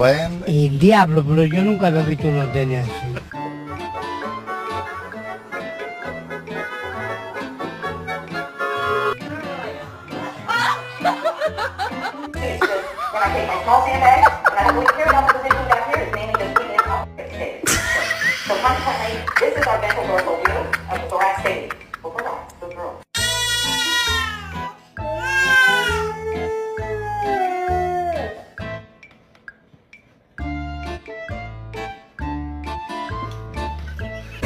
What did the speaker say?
El diablo, pero yo nunca había visto unos tenis así. When I take my coffee in bed,